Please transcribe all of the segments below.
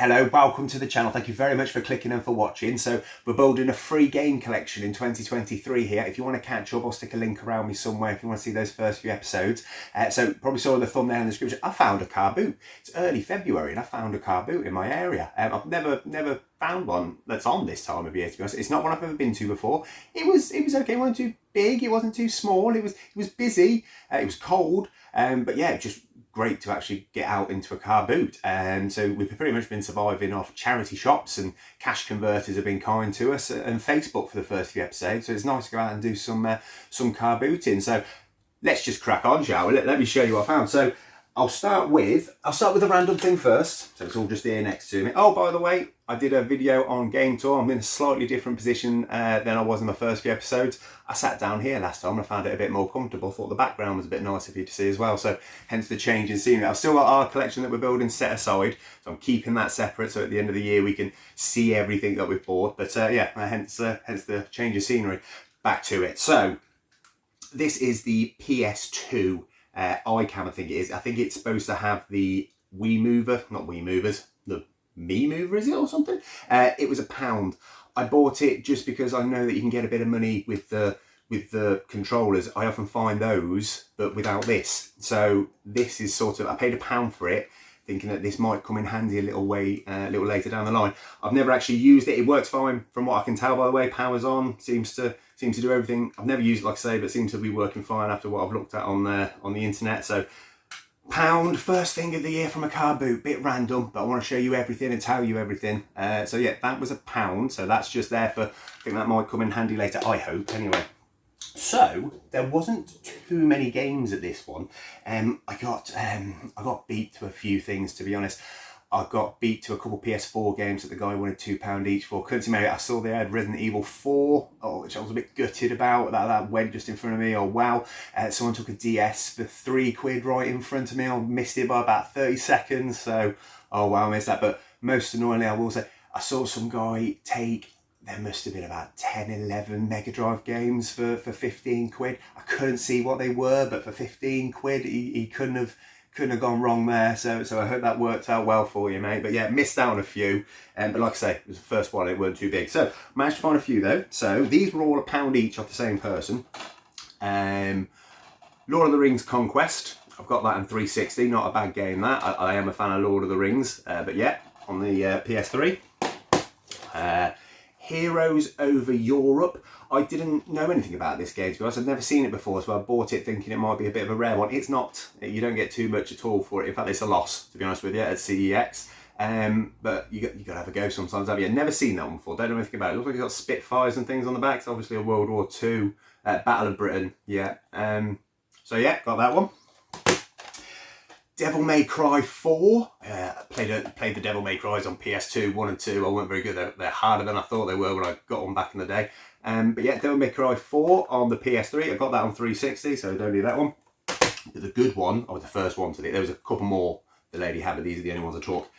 Hello, welcome to the channel. Thank you very much for clicking and for watching. So we're building a free game collection in 2023 here. If you want to catch up, I'll stick a link around me somewhere if you want to see those first few episodes. So probably saw the thumbnail in the description. I found a carboot. It's early February and I found a carboot in my area. I've never found one that's on this time of year, to be honest. It's not one I've ever been to before. It was okay. It wasn't too big. It wasn't too small. It was busy. It was cold. But yeah, just great to actually get out into a car boot. And so we've pretty much been surviving off charity shops, and cash converters have been kind to us, and Facebook for the first few episodes. So it's nice to go out and do some car booting. So let's just crack on, shall we? Let me show you what I found. So I'll start with a random thing first. So it's all just here next to me. Oh, by the way, I did a video on Game Tour. I'm in a slightly different position than I was in the first few episodes. I sat down here last time and I found it a bit more comfortable. Thought the background was a bit nicer for you to see as well. So hence the change in scenery. I've still got our collection that we're building set aside. So I'm keeping that separate. So at the end of the year, we can see everything that we've bought. But yeah, hence the change of scenery. Back to it. So this is the PS2 iCam, I think it is. I think it's supposed to have the Wii Mover, not Wii Movers, the Me Mover, is it, or something? It was £1. I bought it just because I know that you can get a bit of money with the controllers. I often find those, but without this. So this is sort of, I paid £1 for it, thinking that this might come in handy a little later down the line. I've never actually used it. It works fine from what I can tell, by the way. Power's on, seems to do everything. I've never used it, like I say, but seems to be working fine after what I've looked at on the internet. So £1, first thing of the year from a car boot, bit random, but I want to show you everything and tell you everything. So yeah, that was £1. So that's just there for, I think that might come in handy later, I hope, anyway. So there wasn't too many games at this one. I got beat to a few things, to be honest. I got beat to a couple PS4 games that the guy wanted £2 each for. Couldn't see maybe I saw they had Resident Evil 4, which I was a bit gutted about. That went just in front of me. Oh wow! Someone took a DS for £3 right in front of me. I missed it by about 30 seconds. So oh wow, I missed that. But most annoyingly, I will say I saw some guy take. There must have been about 10, 11 Mega Drive games for £15. I couldn't see what they were, but for £15, he couldn't have gone wrong there. So I hope that worked out well for you, mate. But yeah, missed out on a few. But like I say, it was the first one, it weren't too big. So managed to find a few though. So these were all £1 each off the same person. Lord of the Rings Conquest. I've got that on 360. Not a bad game that. I am a fan of Lord of the Rings. But yeah, on the PS3. Heroes Over Europe. I didn't know anything about this game, to be honest. I'd never seen it before, so I bought it thinking it might be a bit of a rare one. It's not. You don't get too much at all for it. In fact, it's a loss, to be honest with you, at CEX. But you got to have a go sometimes, have you? Never seen that one before. Don't know anything about it. It looks like it's got Spitfires and things on the back. It's obviously a World War II Battle of Britain. Yeah. So yeah, got that one. Devil May Cry 4. Played the Devil May Cries on PS2, 1 and 2. I weren't very good. They're harder than I thought they were when I got one back in the day. But yeah, Devil May Cry 4 on the PS3. I got that on 360, so don't need that one. But the good one, I was the first one to do. There was a couple more the lady had, but these are the only ones I took.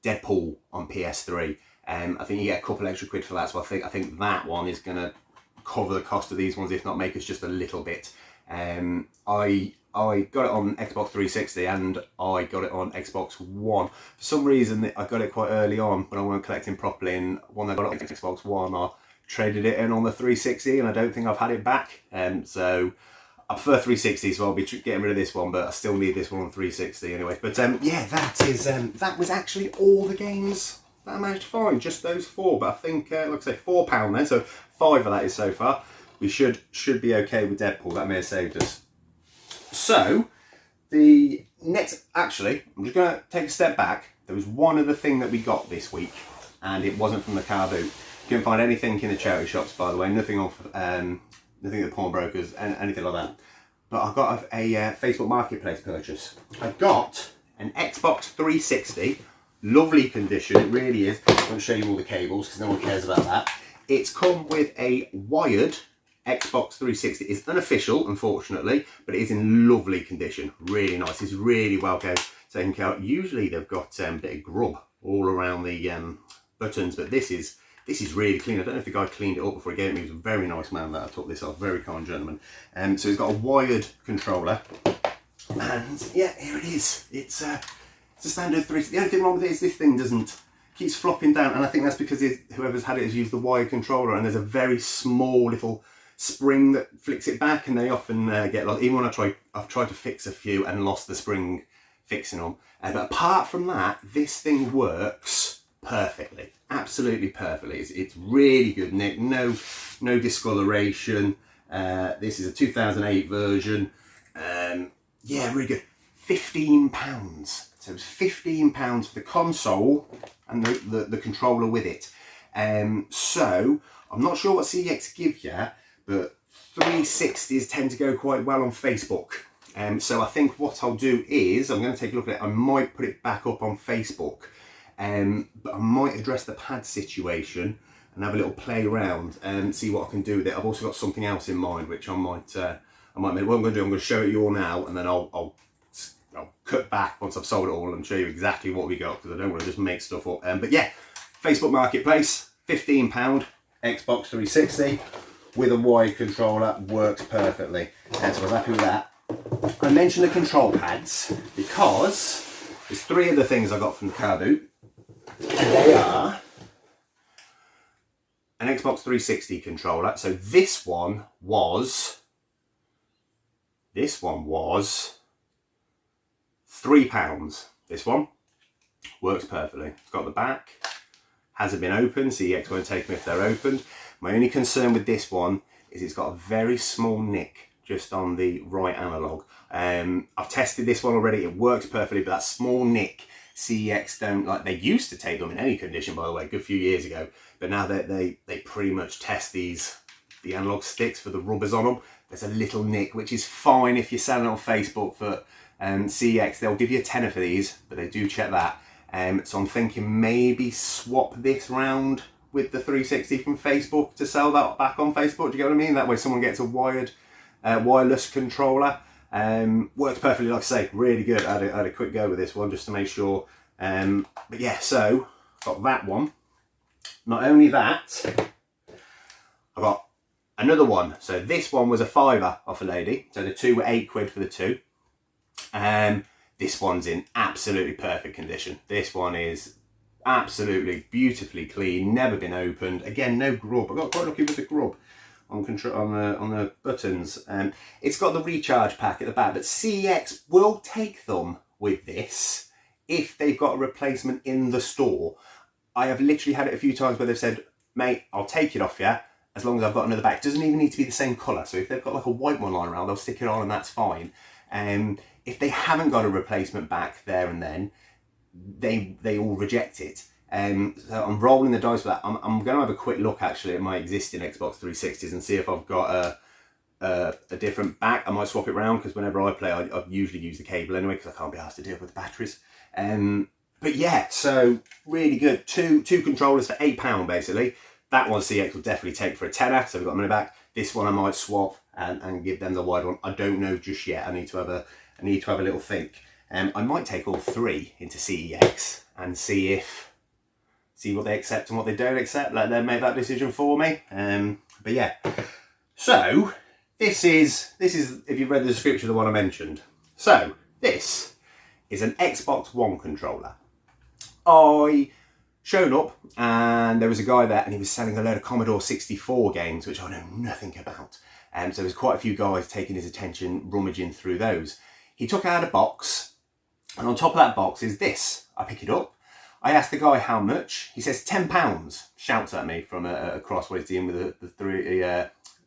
Deadpool on PS3. I think you get a couple extra quid for that, so I think that one is going to cover the cost of these ones, if not make us just a little bit. I got it on Xbox 360 and I got it on Xbox One. For some reason, I got it quite early on when I weren't collecting properly, and when I got it on Xbox One, I traded it in on the 360 and I don't think I've had it back. So I prefer 360, so I'll be getting rid of this one, but I still need this one on 360 anyway. But yeah, that was actually all the games that I managed to find, just those 4. But I think, like I say, £4 then, so 5 of that is so far. We should be okay with Deadpool. That may have saved us. So, the next, actually, I'm just going to take a step back. There was one other thing that we got this week, and it wasn't from the car boot. Couldn't find anything in the charity shops, by the way. Nothing off, nothing at the pawnbrokers, anything like that. But I got a Facebook Marketplace purchase. I got an Xbox 360, lovely condition. It really is. I won't show you all the cables because no one cares about that. It's come with a wired Xbox 360. It's unofficial, unfortunately, but it is in lovely condition. Really nice. It's really well taken care of. Usually they've got a bit of grub all around the buttons, but this is really clean. I don't know if the guy cleaned it up before he gave it me. He was a very nice man that I took this off. Very kind gentleman. So it's got a wired controller, and yeah, here it is. It's a standard 360. The only thing wrong with it is this thing doesn't keeps flopping down, and I think that's because whoever's had it has used the wired controller, and there's a very small little spring that flicks it back, and they often get lost. Even when I've tried to fix a few and lost the spring fixing them. But apart from that, this thing works perfectly, absolutely perfectly. It's really good, Nick. No discoloration. This is a 2008 version. Yeah, really good. £15. So it's £15 for the console and the controller with it. So I'm not sure what CEX give you, but 360s tend to go quite well on Facebook. So I think what I'll do is I'm going to take a look at it. I might put it back up on Facebook, but I might address the pad situation and have a little play around and see what I can do with it. I've also got something else in mind which I might make. What I'm going to do, I'm going to show it you all now, and then I'll cut back once I've sold it all and show you exactly what we got, because I don't want to just make stuff up. But yeah, Facebook Marketplace, £15, Xbox 360 with a wired controller, works perfectly. And so I was happy with that. I mentioned the control pads because there's 3 of the things I got from the carboot. They are an Xbox 360 controller. So this one was £3. This one works perfectly. It's got the back, hasn't been opened, CEX won't take them if they're opened. My only concern with this one is it's got a very small nick just on the right analog. I've tested this one already, it works perfectly, but that small nick, CEX don't like. They used to take them in any condition, by the way, a good few years ago, but now they pretty much test the analog sticks for the rubbers on them. There's a little nick, which is fine if you're selling on Facebook for CEX. They'll give you a tenner for these, but they do check that. So I'm thinking maybe swap this round with the 360 from Facebook to sell that back on Facebook. Do you get what I mean? That way someone gets a wireless controller. Works perfectly, like I say, really good. I had a quick go with this one just to make sure. But yeah, so got that one. Not only that, I got another one. So this one was a £5 off a lady. So the 2 were £8 for the 2. This one's in absolutely perfect condition. This one is absolutely beautifully clean, never been opened. Again, no grub. I got quite lucky with the grub on the buttons. It's got the recharge pack at the back, but CEX will take them with this if they've got a replacement in the store. I have literally had it a few times where they've said, mate, I'll take it off you as long as I've got another back. It doesn't even need to be the same colour. So if they've got like a white one lying around, they'll stick it on and that's fine. If they haven't got a replacement back there and then, they all reject it. So I'm rolling the dice for that. I'm going to have a quick look actually at my existing Xbox 360s and see if I've got a different back. I might swap it around because whenever I play, I usually use the cable anyway because I can't be asked to deal with the batteries. But yeah, so really good. Two controllers for £8 basically. That one CX will definitely take for a tenner, so we've got money back. This one I might swap and give them the wide one. I don't know just yet. I need to have a little think. I might take all 3 into CEX and see what they accept and what they don't accept. Let them make that decision for me. But yeah, so this is if you've read the description of the one I mentioned. So this is an Xbox One controller. I showed up and there was a guy there and he was selling a load of Commodore 64 games, which I know nothing about. So there's quite a few guys taking his attention, rummaging through those. He took out a box, and on top of that box is this. I pick it up. I ask the guy how much. He says £10. Shouts at me from across where he's dealing with the 3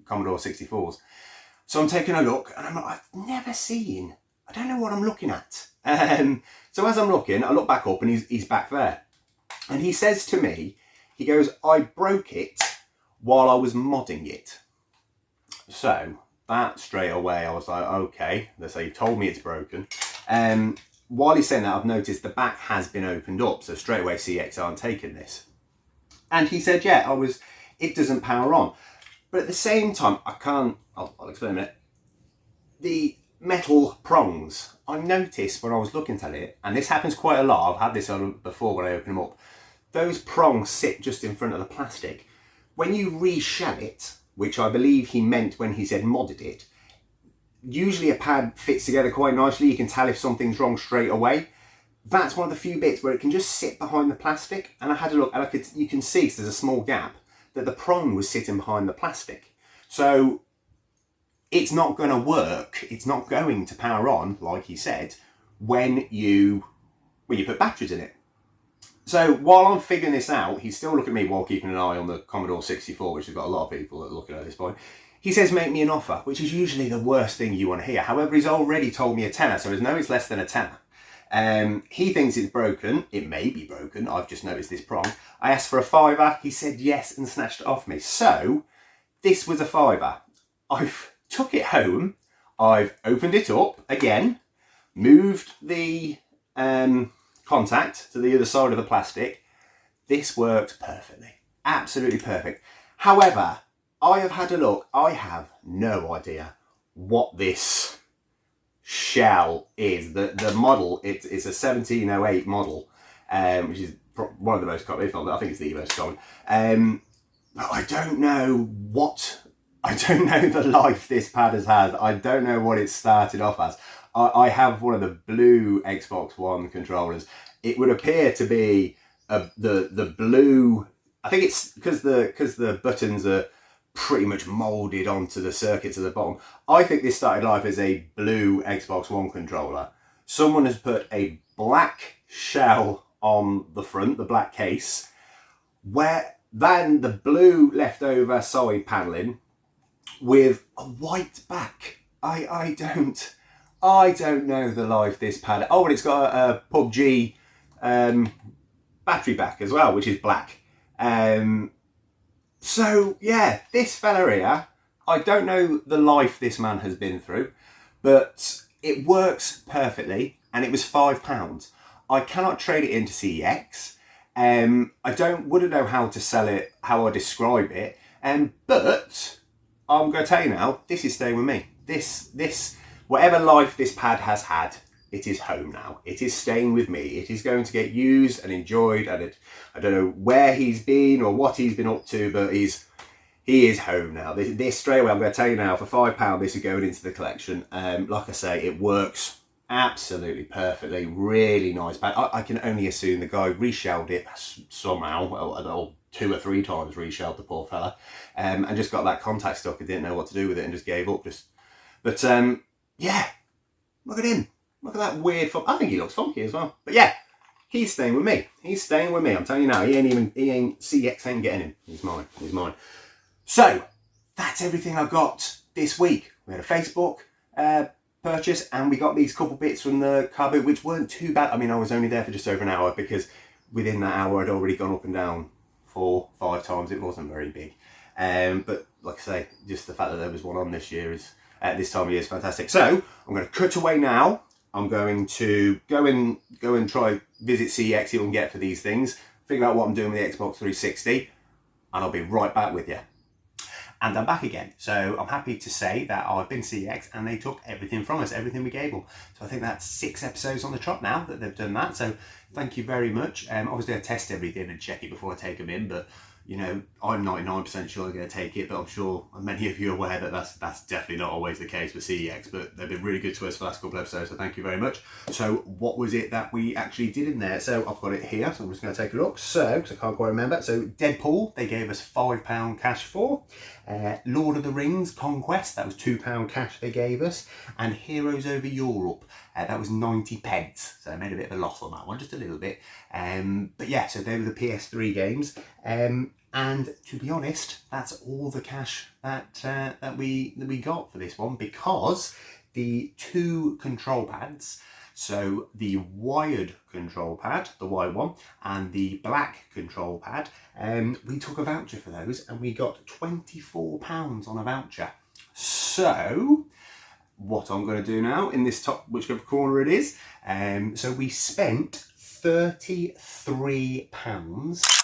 Commodore 64s. So I'm taking a look, and I'm like, I've never seen. I don't know what I'm looking at. So as I'm looking, I look back up, and he's back there. And he says to me, he goes, I broke it while I was modding it. So that straight away, I was like, okay, so you've told me it's broken. While he's saying that, I've noticed the back has been opened up. So straight away, CX aren't taking this. And he said, yeah, it doesn't power on. But at the same time, I'll explain in a minute. The metal prongs, I noticed when I was looking at it, and this happens quite a lot. I've had this on before when I open them up. Those prongs sit just in front of the plastic. When you reshell it, which I believe he meant when he said modded it, usually a pad fits together quite nicely. You can tell if something's wrong straight away. that's one of the few bits where it can just sit behind the plastic. And I had a look, and you can see, so there's a small gap, that the prong was sitting behind the plastic. So it's not going to work, it's not going to power on, like he said, when you put batteries in it. So while I'm figuring this out, he's still looking at me while keeping an eye on the Commodore 64, which has got a lot of people that are looking at this point. He says, make me an offer, which is usually the worst thing you want to hear. However, he's already told me a tenner, so there's no it's less than a tenner. He thinks it's broken. It may be broken. I've just noticed this prong. I asked for a fiver. He said yes and snatched it off me. So this was a fiver. I've took it home. I've opened it up again, moved the contact to the other side of the plastic. This works perfectly. Absolutely perfect. However, I have had a look. I have no idea what this shell is. The model, it's a 1708 model, which is one of the most common, if not, I think it's the most common. But I don't know the life this pad has had. I don't know what it started off as. I have one of the blue Xbox One controllers. It would appear to be the blue. I think it's because the buttons are pretty much molded onto the circuits at the bottom. I think this started life as a blue Xbox One controller. Someone has put a black shell on the front, the black case, where then the blue leftover side paneling with a white back. I don't know the life this pad. Oh, and it's got a PUBG battery back as well, which is black. So yeah, this fella here, I don't know the life this man has been through, but it works perfectly, and it was £5. I cannot trade it into CEX. I wouldn't know how to sell it, how I describe it, but I'm going to tell you now, this is staying with me. This whatever life this pad has had, it is home now. It is staying with me. It is going to get used and enjoyed, and I don't know where he's been or what he's been up to, but he is home now. This straight away, I'm going to tell you now, for £5, this is going into the collection. Like I say, it works absolutely perfectly. Really nice pad. I can only assume the guy reshelled it somehow, or 2 or 3 times reshelled the poor fella, and just got that contact stuck and didn't know what to do with it and just gave up. But yeah, look at him. Look at that weird I think he looks funky as well. But yeah, he's staying with me. He's staying with me. I'm telling you now, CX ain't getting him. He's mine. So that's everything I got this week. We had a Facebook purchase, and we got these couple bits from the carboot, which weren't too bad. I mean, I was only there for just over an hour, because within that hour I'd already gone up and down 4-5 times. It wasn't very big. But like I say, just the fact that there was one on this year is this time of year is fantastic. So I'm going to cut away now. I'm going to go and try visit CEX, see what I can get for these things, figure out what I'm doing with the Xbox 360, and I'll be right back with you. And I'm back again. So I'm happy to say that I've been CEX and they took everything from us, everything we gave them. So I think that's 6 episodes on the trot now that they've done that. So thank you very much. Obviously I test everything and check it before I take them in, but you know, I'm 99% sure they're going to take it, but I'm sure many of you are aware that that's definitely not always the case with CEX, but they've been really good to us for the last couple of episodes, so thank you very much. So what was it that we actually did in there? So I've got it here, so I'm just going to take a look. So, because I can't quite remember. So Deadpool, they gave us £5 cash for. Lord of the Rings, Conquest, that was £2 cash they gave us. And Heroes Over Europe, that was 90p. So I made a bit of a loss on that one, just a little bit. But yeah, so they were the PS3 games. And to be honest, that's all the cash that we got for this one, because the 2 control pads, so the wired control pad, the white one, and the black control pad, we took a voucher for those, and we got £24 on a voucher. So what I'm going to do now in this top, whichever corner it is, so we spent £33.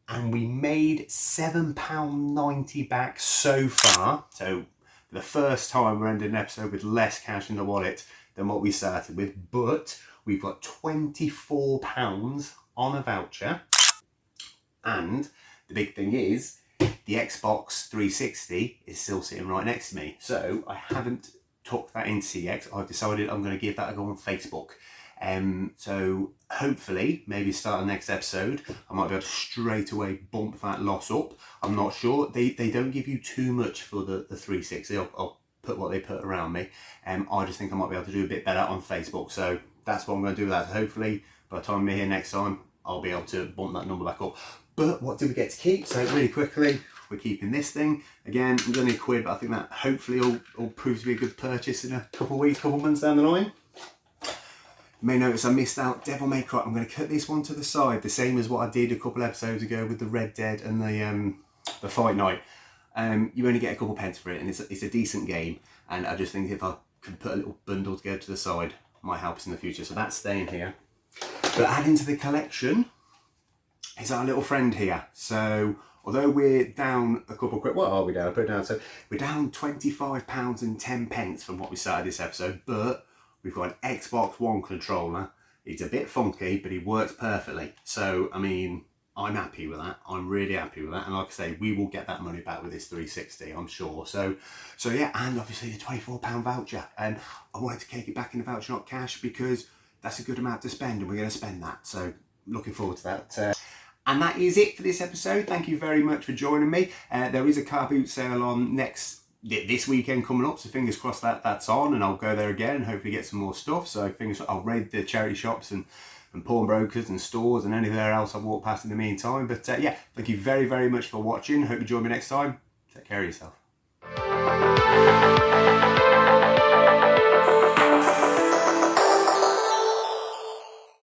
And we made £7.90 back so far. So for the first time we're ending an episode with less cash in the wallet than what we started with. But we've got £24 on a voucher. And the big thing is, the Xbox 360 is still sitting right next to me. So I haven't took that into CX. I've decided I'm going to give that a go on Facebook. So hopefully, maybe start the next episode, I might be able to straight away bump that loss up. I'm not sure. They don't give you too much for the 360. I'll put what they put around me. I just think I might be able to do a bit better on Facebook. So that's what I'm going to do with that. So hopefully, by the time we're here next time, I'll be able to bump that number back up. But what do we get to keep? So really quickly, we're keeping this thing. Again, it's only £1, but I think that hopefully will prove to be a good purchase in a couple of weeks, couple of months down the line. You may notice I missed out Devil May Cry. I'm going to cut this one to the side, the same as what I did a couple of episodes ago with the Red Dead and the Fight Night. You only get a couple pence for it, and it's a decent game. And I just think if I could put a little bundle together to the side, it might help us in the future. So that's staying here. But adding to the collection is our little friend here. So although we're down a couple of quid, what are we down? I put it down. So we're down £25.10 from what we started this episode, but we've got an Xbox One controller. It's a bit funky, but it works perfectly. So, I mean, I'm happy with that. I'm really happy with that. And like I say, we will get that money back with this 360, I'm sure. So yeah, and obviously the £24 voucher. And I wanted to take it back in the voucher, not cash, because that's a good amount to spend, and we're going to spend that. So looking forward to that. And that is it for this episode. Thank you very much for joining me. There is a car boot sale on this weekend coming up, so fingers crossed that's on, and I'll go there again and hopefully get some more stuff. So I'll raid the charity shops and pawnbrokers and stores and anywhere else I walk past in the meantime. But yeah, thank you very, very much for watching. Hope you join me next time. Take care of yourself.